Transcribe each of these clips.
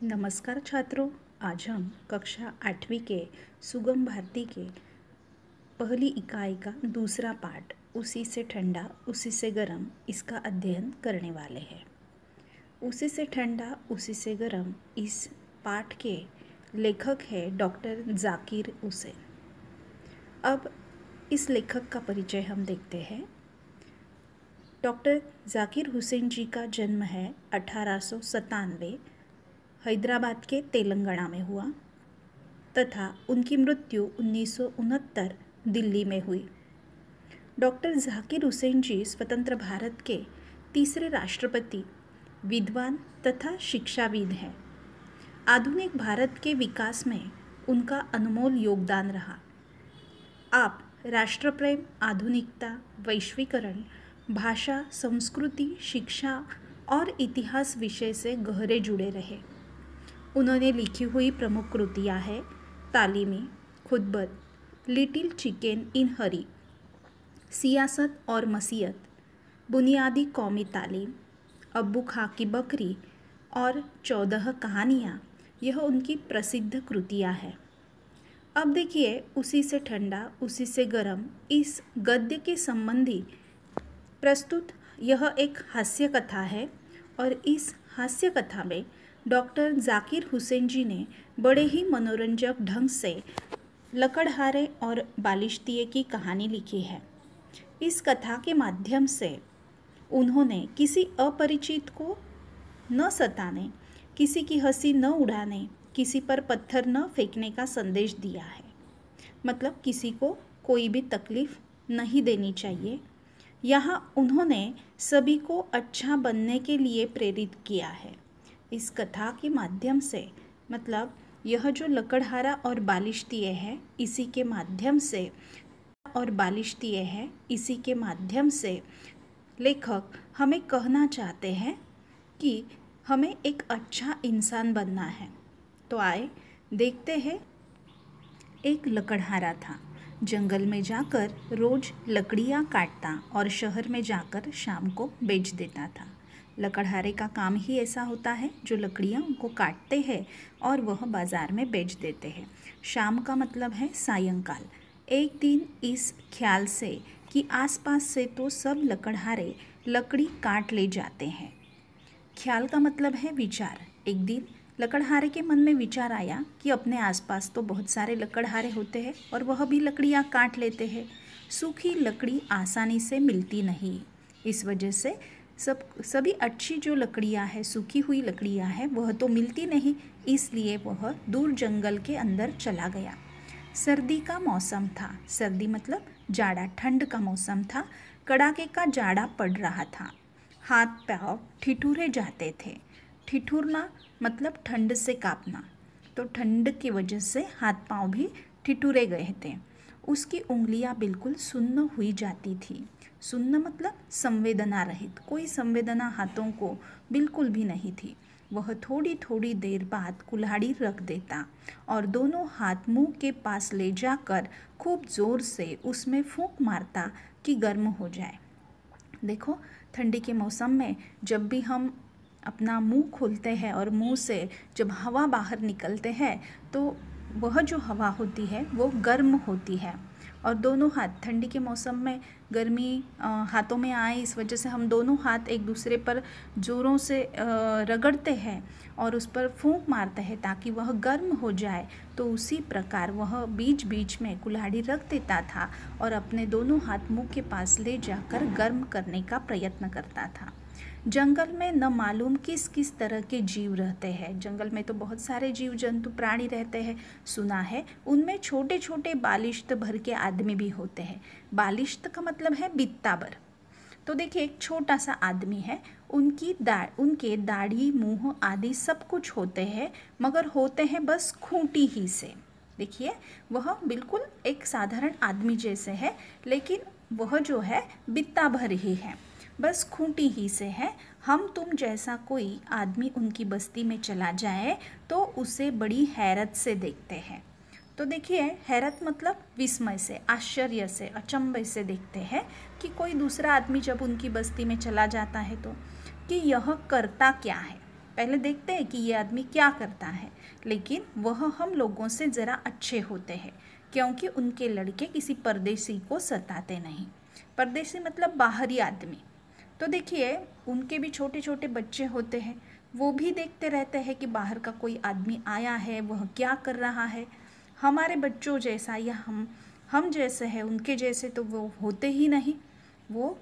नमस्कार छात्रों। आज हम कक्षा 8वीं के सुगम भारती के पहली इकाई का दूसरा पाठ उसी से ठंडा उसी से गर्म इसका अध्ययन करने वाले हैं। उसी से ठंडा उसी से गर्म इस पाठ के लेखक है डॉक्टर जाकिर हुसैन। अब इस लेखक का परिचय हम देखते हैं। डॉक्टर जाकिर हुसैन जी का जन्म है 1897 हैदराबाद के तेलंगाना में हुआ तथा उनकी मृत्यु 1969 दिल्ली में हुई। डॉक्टर जाकिर हुसैन जी स्वतंत्र भारत के तीसरे राष्ट्रपति, विद्वान तथा शिक्षाविद हैं। आधुनिक भारत के विकास में उनका अनमोल योगदान रहा। आप राष्ट्रप्रेम, आधुनिकता, वैश्वीकरण, भाषा, संस्कृति, शिक्षा और इतिहास विषय से गहरे जुड़े रहे। उन्होंने लिखी हुई प्रमुख कृतियाँ हैं तालीमी, खुतबत, लिटिल चिकन इन हरी, सियासत और मसीहत, बुनियादी कौमी तालीम, अब्बू खां की बकरी और 14 कहानियाँ। यह उनकी प्रसिद्ध कृतियाँ हैं। अब देखिए, उसी से ठंडा उसी से गर्म इस गद्य के संबंधी प्रस्तुत यह एक हास्य कथा है और इस हास्य कथा में डॉक्टर जाकिर हुसैन जी ने बड़े ही मनोरंजक ढंग से लकड़हारे और बालिश्तिये की कहानी लिखी है। इस कथा के माध्यम से उन्होंने किसी अपरिचित को न सताने, किसी की हंसी न उड़ाने, किसी पर पत्थर न फेंकने का संदेश दिया है। मतलब किसी को कोई भी तकलीफ नहीं देनी चाहिए। यहाँ उन्होंने सभी को अच्छा बनने के लिए प्रेरित किया है। इस कथा के माध्यम से मतलब यह जो लकड़हारा और बालिश्तिये है, इसी के माध्यम से लेखक हमें कहना चाहते हैं कि हमें एक अच्छा इंसान बनना है। तो आए देखते हैं। एक लकड़हारा था। जंगल में जाकर रोज लकड़ियाँ काटता और शहर में जाकर शाम को बेच देता था। लकड़हारे का काम ही ऐसा होता है, जो लकड़ियाँ उनको काटते हैं और वह बाज़ार में बेच देते हैं। शाम का मतलब है सायंकाल। एक दिन इस ख्याल से कि आसपास से तो सब लकड़हारे लकड़ी काट ले जाते हैं। ख्याल का मतलब है विचार। एक दिन लकड़हारे के मन में विचार आया कि अपने आसपास तो बहुत सारे लकड़हारे होते हैं और वह भी लकड़ियाँ काट लेते हैं। सूखी लकड़ी आसानी से मिलती नहीं, इस वजह से सभी अच्छी जो लकड़ियाँ हैं, सूखी हुई लकड़ियाँ हैं, वह तो मिलती नहीं। इसलिए वह दूर जंगल के अंदर चला गया। सर्दी का मौसम था। सर्दी मतलब जाड़ा, ठंड का मौसम था। कड़ाके का जाड़ा पड़ रहा था। हाथ पाँव ठिठुरे जाते थे। ठिठुरना मतलब ठंड से कांपना। तो ठंड की वजह से हाथ पाँव भी ठिठुरे गए थे। उसकी उंगलियां बिल्कुल सुन्न हुई जाती थी। सुन्न मतलब संवेदना रहित, कोई संवेदना हाथों को बिल्कुल भी नहीं थी। वह थोड़ी थोड़ी देर बाद कुल्हाड़ी रख देता और दोनों हाथ मुंह के पास ले जाकर खूब ज़ोर से उसमें फूंक मारता कि गर्म हो जाए। देखो, ठंडी के मौसम में जब भी हम अपना मुंह खोलते हैं और मुंह से जब हवा बाहर निकलते हैं तो वह जो हवा होती है वो गर्म होती है। और दोनों हाथ ठंडी के मौसम में गर्मी हाथों में आए, इस वजह से हम दोनों हाथ एक दूसरे पर ज़ोरों से रगड़ते हैं और उस पर फूंक मारते हैं ताकि वह गर्म हो जाए। तो उसी प्रकार वह बीच बीच में कुल्हाड़ी रख देता था और अपने दोनों हाथ मुंह के पास ले जाकर गर्म करने का प्रयत्न करता था। जंगल में न मालूम किस किस तरह के जीव रहते हैं। जंगल में तो बहुत सारे जीव जंतु प्राणी रहते हैं। सुना है उनमें छोटे छोटे बालिश्त भर के आदमी भी होते हैं। बालिश्त का मतलब है बित्ता भर। तो देखिए, एक छोटा सा आदमी है, उनके दाढ़ी, मुंह आदि सब कुछ होते हैं, मगर होते हैं बस खूंटी ही से। देखिए, वह बिल्कुल एक साधारण आदमी जैसे है, लेकिन वह जो है बित्ता भर ही है, बस खूंटी ही से है। हम तुम जैसा कोई आदमी उनकी बस्ती में चला जाए तो उसे बड़ी हैरत से देखते हैं। तो देखिए, हैरत मतलब विस्मय से, आश्चर्य से, अचंभे से देखते हैं कि कोई दूसरा आदमी जब उनकी बस्ती में चला जाता है तो कि यह करता क्या है। पहले देखते हैं कि ये आदमी क्या करता है, लेकिन वह हम लोगों से ज़रा अच्छे होते हैं क्योंकि उनके लड़के किसी परदेसी को सताते नहीं। परदेसी मतलब बाहरी आदमी। तो देखिए उनके भी छोटे छोटे बच्चे होते हैं, वो भी देखते रहते हैं कि बाहर का कोई आदमी आया है, वह क्या कर रहा है। हमारे बच्चों जैसा या हम जैसे हैं उनके जैसे तो वो होते ही नहीं। वो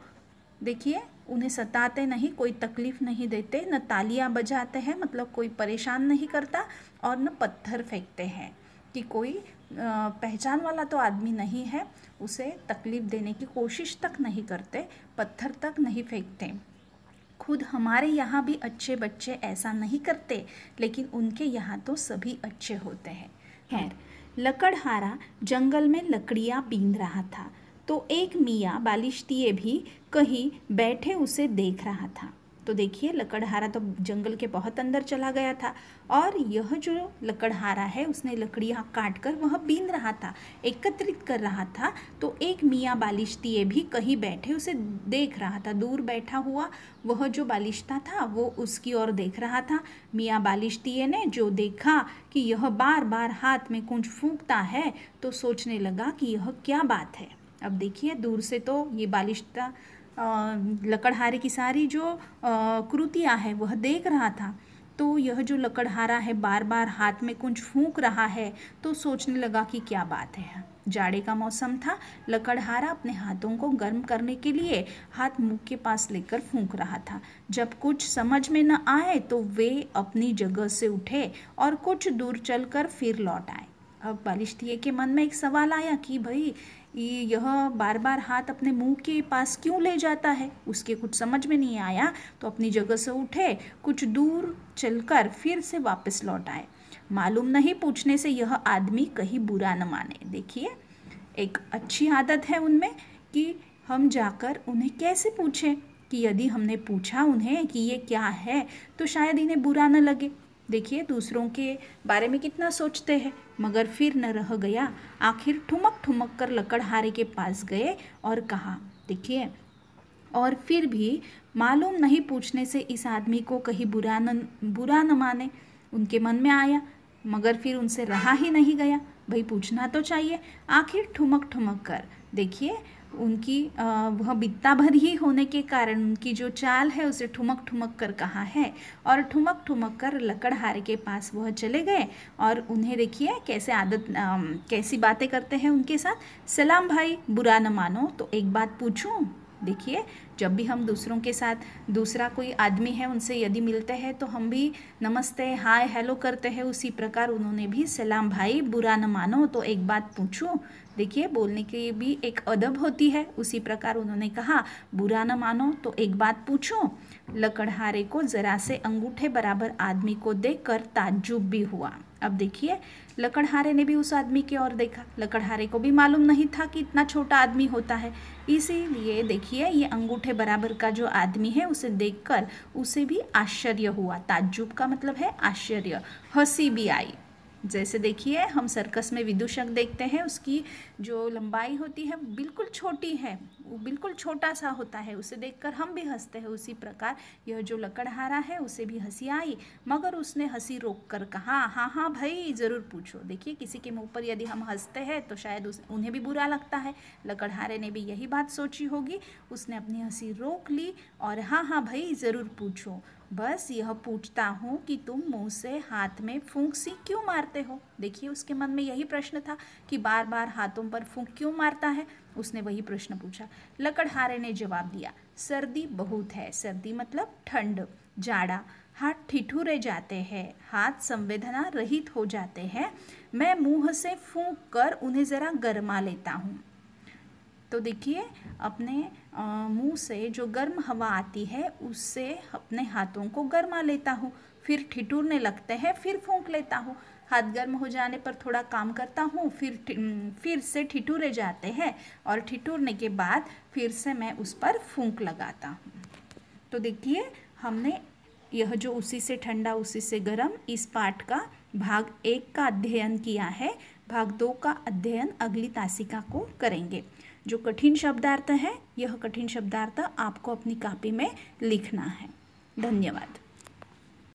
देखिए उन्हें सताते नहीं, कोई तकलीफ़ नहीं देते, न तालियां बजाते हैं मतलब कोई परेशान नहीं करता, और न पत्थर फेंकते हैं कि कोई पहचान वाला तो आदमी नहीं है, उसे तकलीफ़ देने की कोशिश तक नहीं करते, पत्थर तक नहीं फेंकते। खुद हमारे यहाँ भी अच्छे बच्चे ऐसा नहीं करते, लेकिन उनके यहाँ तो सभी अच्छे होते हैं। खैर, लकड़हारा जंगल में लकड़ियाँ बीन रहा था तो एक मियाँ बालिश्तिए भी कहीं बैठे उसे देख रहा था। तो देखिए लकड़हारा तो जंगल के बहुत अंदर चला गया था और यह जो लकड़हारा है उसने लकड़ियाँ काट कर वह बीन रहा था, एकत्रित कर रहा था। तो एक मियाँ बालिश्तिए भी कहीं बैठे उसे देख रहा था। दूर बैठा हुआ वह जो बालिश्ता था वो उसकी ओर देख रहा था। मियाँ बालिश्तिए ने जो देखा कि यह बार बार हाथ में कुछ फूंकता है तो सोचने लगा कि यह क्या बात है। अब देखिए दूर से तो ये बालिश्ता लकड़हारे की सारी जो कृतियाँ है वह देख रहा था। तो यह जो लकड़हारा है बार बार हाथ में कुछ फूंक रहा है तो सोचने लगा कि क्या बात है। जाड़े का मौसम था, लकड़हारा अपने हाथों को गर्म करने के लिए हाथ मुंह के पास लेकर फूंक रहा था। जब कुछ समझ में न आए तो वे अपनी जगह से उठे और कुछ दूर चलकर फिर लौट आए। अब बालिश्तिए के मन में एक सवाल आया कि भाई यह बार बार हाथ अपने मुंह के पास क्यों ले जाता है। उसके कुछ समझ में नहीं आया तो अपनी जगह से उठे, कुछ दूर चलकर फिर से वापस लौट आए। मालूम नहीं पूछने से यह आदमी कहीं बुरा न माने। देखिए एक अच्छी आदत है उनमें कि हम जाकर उन्हें कैसे पूछें, कि यदि हमने पूछा उन्हें कि ये क्या है तो शायद इन्हें बुरा न लगे। देखिए दूसरों के बारे में कितना सोचते हैं, मगर फिर न रह गया। आखिर ठुमक ठुमक कर लकड़हारे के पास गए और कहा, देखिए और फिर भी मालूम नहीं पूछने से इस आदमी को कहीं बुरा न माने। उनके मन में आया, मगर फिर उनसे रहा ही नहीं गया, भाई पूछना तो चाहिए। आखिर ठुमक ठुमक कर देखिए उनकी वह बित्ता भर ही होने के कारण उनकी जो चाल है उसे ठुमक ठुमक कर कहा है और ठुमक ठुमक कर लकड़हारे के पास वह चले गए और उन्हें देखिए कैसी बातें करते हैं उनके साथ। सलाम भाई, बुरा न मानो तो एक बात पूछूं। देखिए जब भी हम दूसरों के साथ दूसरा कोई आदमी है उनसे यदि मिलते हैं तो हम भी नमस्ते हाय हेलो करते हैं, उसी प्रकार उन्होंने भी सलाम भाई बुरा न मानो तो एक बात पूछूं। देखिए बोलने की भी एक अदब होती है, उसी प्रकार उन्होंने कहा बुरा न मानो तो एक बात पूछूं। लकड़हारे को जरा से अंगूठे बराबर आदमी को देखकर ताज्जुब भी हुआ। अब देखिए लकड़हारे ने भी उस आदमी की ओर देखा। लकड़हारे को भी मालूम नहीं था कि इतना छोटा आदमी होता है, इसीलिए देखिए ये अंगूठे बराबर का जो आदमी है उसे देखकर उसे भी आश्चर्य हुआ। ताज्जुब का मतलब है आश्चर्य, हंसी भी आई। जैसे देखिए हम सर्कस में विदूषक देखते हैं, उसकी जो लंबाई होती है बिल्कुल छोटी है, वो बिल्कुल छोटा सा होता है, उसे देखकर हम भी हंसते हैं। उसी प्रकार यह जो लकड़हारा है उसे भी हंसी आई, मगर उसने हंसी रोक कर कहा, हाँ हाँ भाई ज़रूर पूछो। देखिए किसी के मुंह पर यदि हम हंसते हैं तो शायद उन्हें भी बुरा लगता है। लकड़हारे ने भी यही बात सोची होगी, उसने अपनी हंसी रोक ली और हाँ हाँ भाई ज़रूर पूछो, बस यह पूछता हूँ कि तुम मुंह से हाथ में फूंक सी क्यों मारते हो। देखिए उसके मन में यही प्रश्न था कि बार बार हाथों पर फूंक क्यों मारता है, उसने वही प्रश्न पूछा। लकड़हारे ने जवाब दिया, सर्दी बहुत है। सर्दी मतलब ठंड, जाड़ा, हाथ ठिठुरे जाते हैं, हाथ संवेदना रहित हो जाते हैं, मैं मुंह से फूंक कर उन्हें ज़रा गरमा लेता हूँ। तो देखिए अपने मुंह से जो गर्म हवा आती है उससे अपने हाथों को गरमा लेता हूँ, फिर ठिठुरने लगते हैं, फिर फूंक लेता हूँ। हाथ गर्म हो जाने पर थोड़ा काम करता हूँ, फिर से ठिठुरे जाते हैं और ठिठुरने के बाद फिर से मैं उस पर फूंक लगाता हूँ। तो देखिए हमने यह जो उसी से ठंडा उसी से गर्म इस पाठ का भाग 1 का अध्ययन किया है। भाग 2 का अध्ययन अगली तासिका को करेंगे। जो कठिन शब्दार्थ है यह कठिन शब्दार्थ आपको अपनी कॉपी में लिखना है। धन्यवाद।